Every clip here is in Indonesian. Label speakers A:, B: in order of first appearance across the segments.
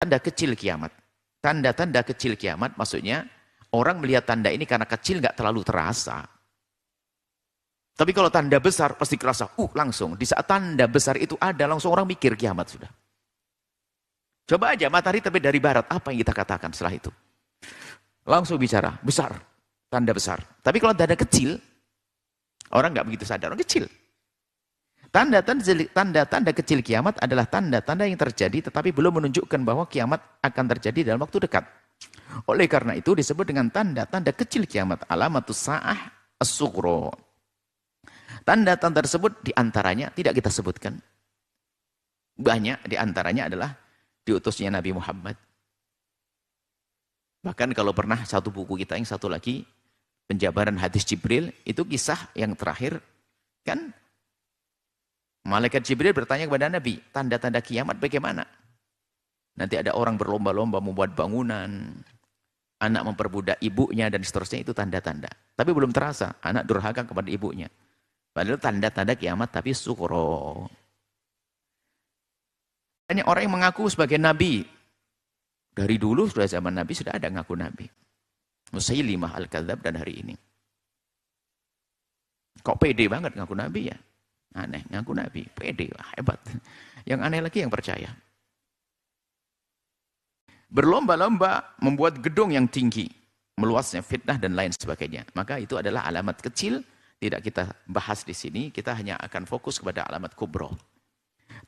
A: tanda-tanda kecil kiamat. Tanda-tanda kecil kiamat maksudnya orang melihat tanda ini karena kecil nggak terlalu terasa. Tapi kalau tanda besar pasti kerasa, langsung. Di saat tanda besar itu ada, langsung orang mikir kiamat sudah. Coba aja matahari terbit dari barat, apa yang kita katakan setelah itu? Langsung bicara, besar, tanda besar. Tapi kalau tanda kecil, orang nggak begitu sadar, orang kecil. Tanda-tanda kecil kiamat adalah tanda-tanda yang terjadi tetapi belum menunjukkan bahwa kiamat akan terjadi dalam waktu dekat. Oleh karena itu disebut dengan tanda-tanda kecil kiamat, alamatus sa'ah as-sughra. Tanda-tanda tersebut diantaranya tidak kita sebutkan. Banyak diantaranya adalah diutusnya Nabi Muhammad. Bahkan kalau pernah satu buku kita yang satu lagi, penjabaran hadis Jibril, itu kisah yang terakhir, kan malaikat Jibril bertanya kepada Nabi, tanda-tanda kiamat bagaimana? Nanti ada orang berlomba-lomba membuat bangunan, anak memperbudak ibunya dan seterusnya, itu tanda-tanda. Tapi belum terasa, anak durhaka kepada ibunya. Padahal tanda-tanda kiamat tapi sukro. Banyak orang yang mengaku sebagai nabi. Dari dulu sudah zaman nabi sudah ada ngaku nabi. Musailimah al-Kadzab dan hari ini. Kok pede banget ngaku nabi ya? Aneh, ngaku nabi, pede, hebat. Yang aneh lagi yang percaya. Berlomba-lomba membuat gedung yang tinggi, meluasnya fitnah dan lain sebagainya. Maka itu adalah alamat kecil, tidak kita bahas di sini, kita hanya akan fokus kepada alamat kubro.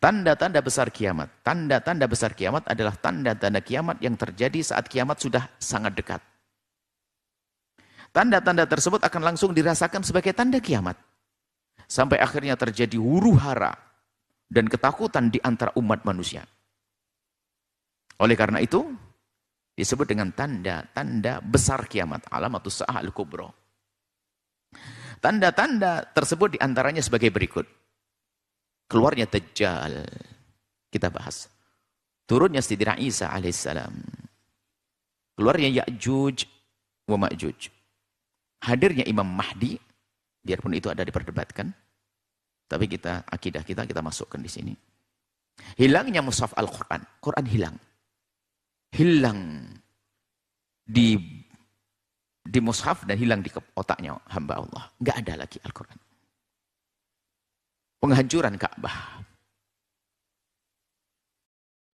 A: Tanda-tanda besar kiamat. Tanda-tanda besar kiamat adalah tanda-tanda kiamat yang terjadi saat kiamat sudah sangat dekat. Tanda-tanda tersebut akan langsung dirasakan sebagai tanda kiamat. Sampai akhirnya terjadi huru-hara dan ketakutan di antara umat manusia. Oleh karena itu, disebut dengan tanda-tanda besar kiamat. Alamatus sa'ah al-kubro. Tanda-tanda tersebut diantaranya sebagai berikut. Keluarnya Dajjal, kita bahas. Turunnya Sayyidina Isa alaihissalam. Keluarnya Ya'juj wa Ma'juj. Hadirnya Imam Mahdi, biarpun itu ada diperdebatkan, tapi akidah kita masukkan di sini. Hilangnya mushaf Al-Quran, Quran hilang. Hilang di mushaf dan hilang di otaknya hamba Allah. Enggak ada lagi Al-Quran. Penghancuran Ka'bah.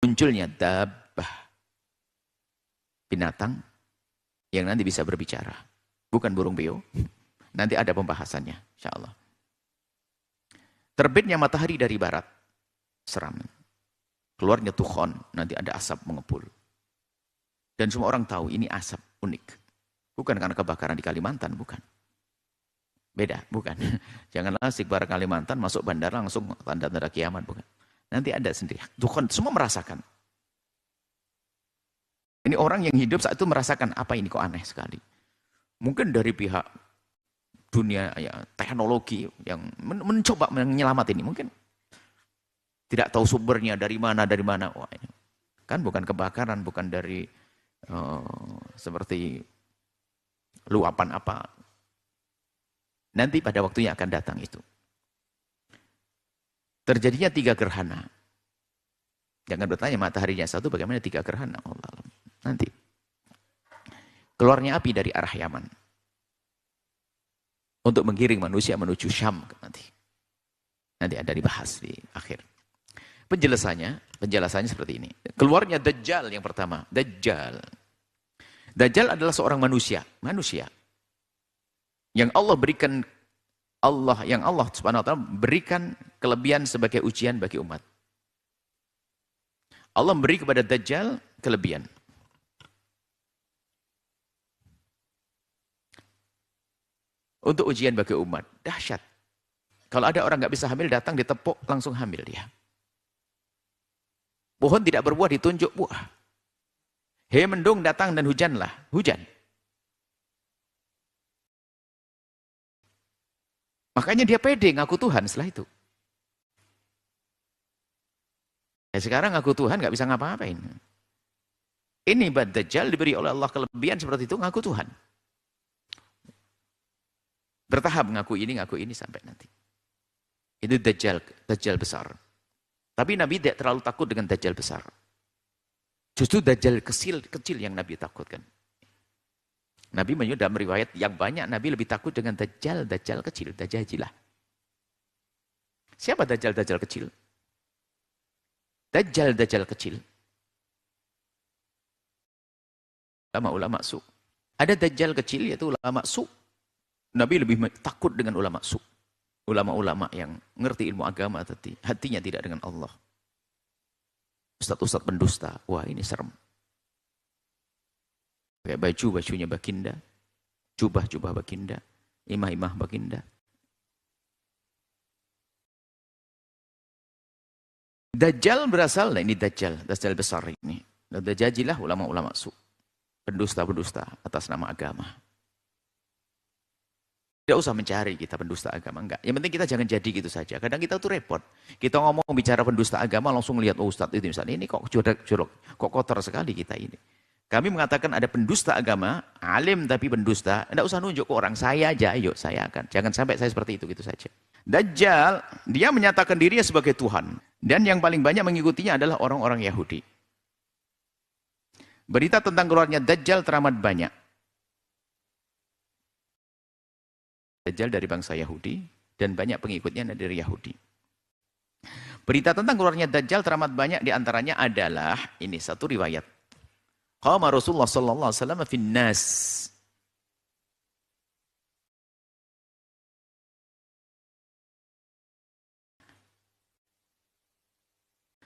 A: Munculnya dabbah. Binatang yang nanti bisa berbicara. Bukan burung beo. Nanti ada pembahasannya, insyaAllah. Terbitnya matahari dari barat. Seram. Keluarnya tukhon. Nanti ada asap mengepul. Dan semua orang tahu ini asap unik. Bukan karena kebakaran di Kalimantan, bukan. Beda, bukan. Janganlah Sikbar Kalimantan masuk bandara langsung tanda-tanda kiamat, bukan. Nanti ada sendiri. Tuhan semua merasakan. Ini orang yang hidup saat itu merasakan apa ini kok aneh sekali. Mungkin dari pihak dunia ya, teknologi yang mencoba menyelamat ini mungkin tidak tahu sumbernya dari mana. Wah, ini. Kan bukan kebakaran, bukan dari seperti luapan apa. Nanti pada waktunya akan datang itu. Terjadinya 3 gerhana. Jangan bertanya mataharinya satu, bagaimana 3 gerhana. Allah. Nanti. Keluarnya api dari arah Yaman. Untuk menggiring manusia menuju Syam nanti. Nanti ada dibahas di akhir. Penjelasannya seperti ini. Keluarnya Dajjal yang pertama. Dajjal adalah seorang manusia. Yang Allah Subhanahu wa taala berikan kelebihan sebagai ujian bagi umat. Allah memberi kepada Dajjal kelebihan. Untuk ujian bagi umat, dahsyat. Kalau ada orang nggak bisa hamil datang ditepuk langsung hamil dia. Pohon tidak berbuah ditunjuk buah. Hei mendung datang dan hujanlah, hujan. Makanya dia pede ngaku Tuhan setelah itu. Sekarang ngaku Tuhan nggak bisa ngapa-ngapain. Ini Dajjal diberi oleh Allah kelebihan seperti itu ngaku Tuhan. Bertahap ngaku ini sampai nanti. Itu Dajjal besar. Tapi Nabi tidak terlalu takut dengan Dajjal besar. Justru Dajjal kecil yang Nabi takutkan. Nabi menyebut dalam riwayat yang banyak Nabi lebih takut dengan Dajjal kecil, Dajajilah. Siapa Dajjal kecil? Dajjal kecil. Ulama-ulama su. Ada Dajjal kecil yaitu ulama su. Nabi lebih takut dengan ulama su. Ulama-ulama yang ngerti ilmu agama tapi hatinya tidak dengan Allah. Ustaz-ustaz pendusta. Wah, ini serem. Pakai bajunya baginda. Jubah baginda. Imah-imah baginda. Dajjal berasal, nah ini Dajjal besar ini. Dajajilah ulama-ulama su. Pendusta-pendusta atas nama agama. Tidak usah mencari kita pendusta agama, enggak. Yang penting kita jangan jadi gitu saja. Kadang kita tuh repot. Kita ngomong bicara pendusta agama langsung lihat ustadz itu misalnya. Ini kok jorok, kok kotor sekali kita ini. Kami mengatakan ada pendusta agama, alim tapi pendusta. Tidak usah nunjuk ke orang, saya aja, ayo saya akan. Jangan sampai saya seperti itu gitu saja. Dajjal, dia menyatakan dirinya sebagai Tuhan. Dan yang paling banyak mengikutinya adalah orang-orang Yahudi. Berita tentang keluarnya Dajjal teramat banyak. Dajjal dari bangsa Yahudi dan banyak pengikutnya dari Yahudi. Berita tentang keluarnya Dajjal teramat banyak, diantaranya adalah ini satu riwayat. Qama Rasulullah sallallahu alaihi wasallam fin nas.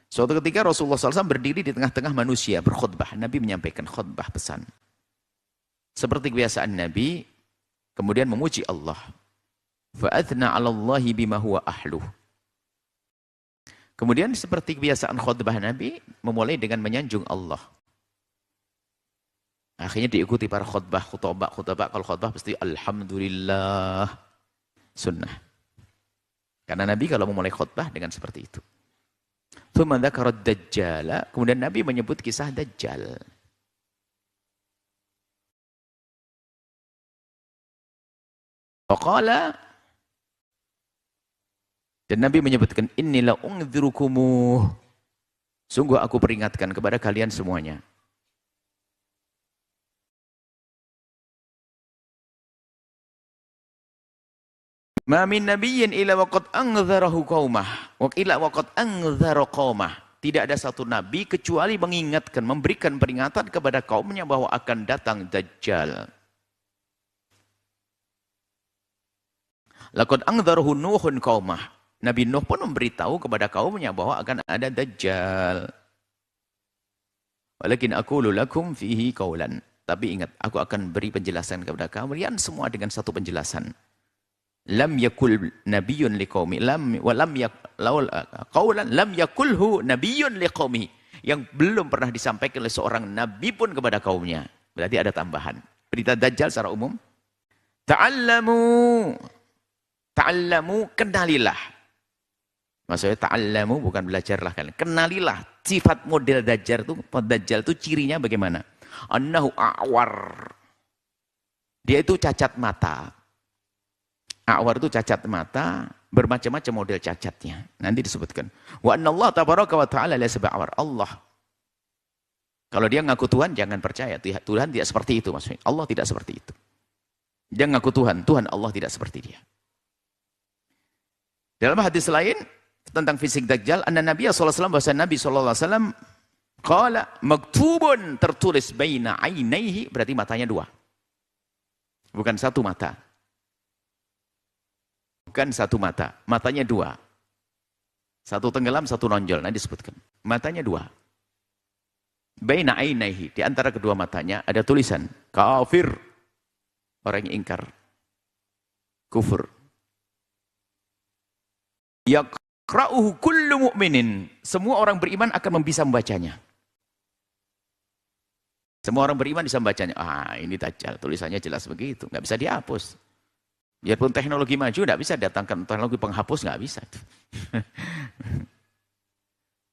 A: Suatu ketika Rasulullah SAW berdiri di tengah-tengah manusia berkhutbah. Nabi menyampaikan khutbah pesan. Seperti kebiasaan Nabi, kemudian memuji Allah. Fa'athna 'ala Allahi bima huwa ahluh. Kemudian seperti kebiasaan khutbah Nabi, memulai dengan menyanjung Allah. Akhirnya diikuti para khutbah. Kalau khutbah pasti Alhamdulillah. Sunnah. Karena Nabi kalau memulai khutbah dengan seperti itu. Dajjal. Kemudian Nabi menyebut kisah Dajjal. Faqala, dan Nabi menyebutkan innila ungdzirukumu. Sungguh aku peringatkan kepada kalian semuanya. Ma min nabiyyin illa waqad anzarahu qaumah wa illa waqad anzara qaumah. Tidak ada satu nabi kecuali mengingatkan, memberikan peringatan kepada kaumnya bahwa akan datang Dajjal. Laqad anzarahu Nuhun qaumah. Nabi Nuh pun memberitahu kepada kaumnya bahwa akan ada Dajjal. Walakin aqulu lakum fihi qaulan. Tapi ingat, aku akan beri penjelasan kepada kalian semua dengan satu penjelasan. Lam yakul nabiyyun liqaumi lam yakulhu nabiyyun liqaumi, yang belum pernah disampaikan oleh seorang nabi pun kepada kaumnya. Berarti ada tambahan. Berita Dajjal secara umum. Ta'allamu, kenalilah. Maksudnya ta'allamu bukan belajarlah kalian. Kenalilah sifat model Dajjal itu cirinya bagaimana? Annahu a'war. Dia itu cacat mata. A'war itu cacat mata, bermacam-macam model cacatnya. Nanti disebutkan. Wa annallaha tabaraka wa ta'ala laysa bi'awar. Allah. Kalau dia ngaku Tuhan, jangan percaya. Tuhan tidak seperti itu maksudnya. Allah tidak seperti itu. Dia ngaku Tuhan. Tuhan Allah tidak seperti dia. Dalam hadis lain, tentang fisik Dajjal, anna Nabi SAW, bahasa Nabi SAW, qala maktubun, tertulis baina ainaihi, berarti matanya dua. Bukan satu mata. Bukan satu mata, matanya dua. Satu tenggelam, satu nonjol. Nanti disebutkan. Matanya dua. Baina ainaihi, di antara kedua matanya ada tulisan kafir. Orang yang ingkar. Kufur. Yaqra'uhu kullu mu'minin. Semua orang beriman akan bisa membacanya. Semua orang beriman bisa membacanya. Ah, ini Dajjal, tulisannya jelas begitu, nggak bisa dihapus. Biarpun teknologi maju, tidak bisa datangkan teknologi penghapus, nggak bisa.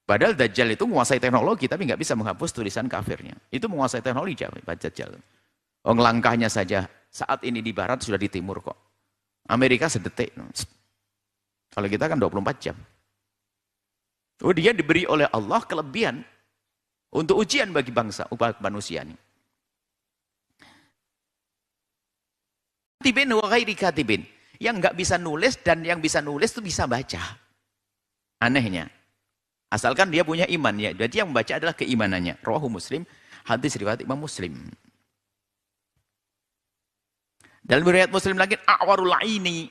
A: Padahal Dajjal itu menguasai teknologi, tapi nggak bisa menghapus tulisan kafirnya. Itu menguasai teknologi, Dajjal. Langkahnya saja, saat ini di barat sudah di timur kok. Amerika sedetik. Kalau kita kan 24 jam. Oh, dia diberi oleh Allah kelebihan Untuk ujian bagi bangsa, manusia ini. Katibin wa ghairi katibin. Yang nggak bisa nulis dan yang bisa nulis itu bisa baca. Anehnya. Asalkan dia punya iman ya. Jadi yang membaca adalah keimanannya. Rawahu Muslim, hadis riwayat Imam Muslim. Dalam riwayat Muslim lagi, a'warul aini.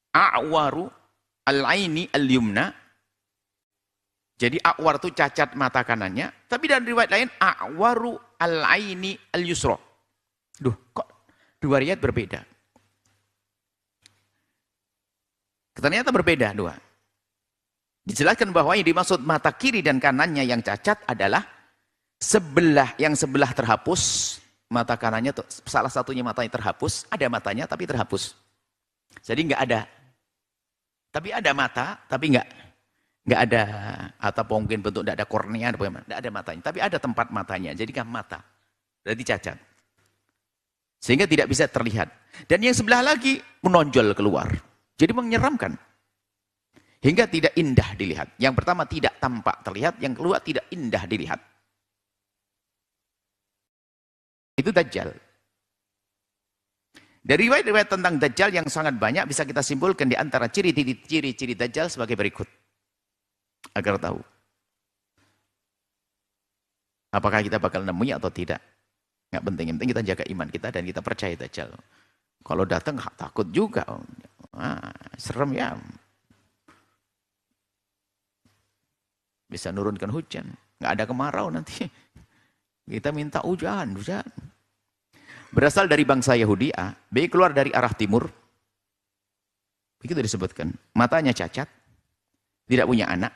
A: A'waru al-aini al-yumna. Jadi a'war itu cacat mata kanannya. Tapi dalam riwayat lain, a'waru al-aini al-yusra. Duh, kok dua riwayat berbeda? Ternyata berbeda dua. Dijelaskan bahwa yang dimaksud mata kiri dan kanannya yang cacat adalah yang sebelah terhapus, mata kanannya tuh, salah satunya matanya terhapus, ada matanya tapi terhapus. Jadi nggak ada. Tapi ada mata, tapi nggak ada, atau mungkin bentuk nggak ada kornea, nggak ada matanya. Tapi ada tempat matanya, jadi kan mata. Berarti cacat. Sehingga tidak bisa terlihat. Dan yang sebelah lagi menonjol keluar. Jadi menyeramkan. Hingga tidak indah dilihat. Yang pertama tidak tampak terlihat, yang kedua tidak indah dilihat. Itu Dajjal. Dari riwayat-riwayat tentang Dajjal yang sangat banyak bisa kita simpulkan di antara ciri-ciri Dajjal sebagai berikut. Agar tahu. Apakah kita bakal nemunya atau tidak. Nggak penting, yang penting kita jaga iman kita dan kita percaya Dajjal. Kalau datang takut juga. Serem ya. Bisa nurunkan hujan. Nggak ada kemarau nanti. Kita minta hujan. Berasal dari bangsa Yahudi A. B keluar dari arah timur. Begitu disebutkan. Matanya cacat. Tidak punya anak.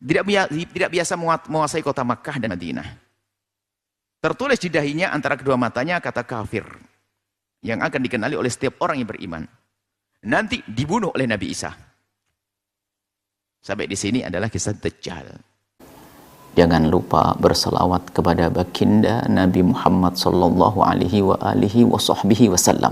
A: Tidak biasa menguasai kota Makkah dan Madinah. Tertulis di dahinya antara kedua matanya kata kafir. Yang akan dikenali oleh setiap orang yang beriman. Nanti dibunuh oleh Nabi Isa. Sampai di sini adalah kisah Dajjal. Jangan lupa berselawat kepada baginda Nabi Muhammad sallallahu alaihi wa alihi wa sahbihi wasallam.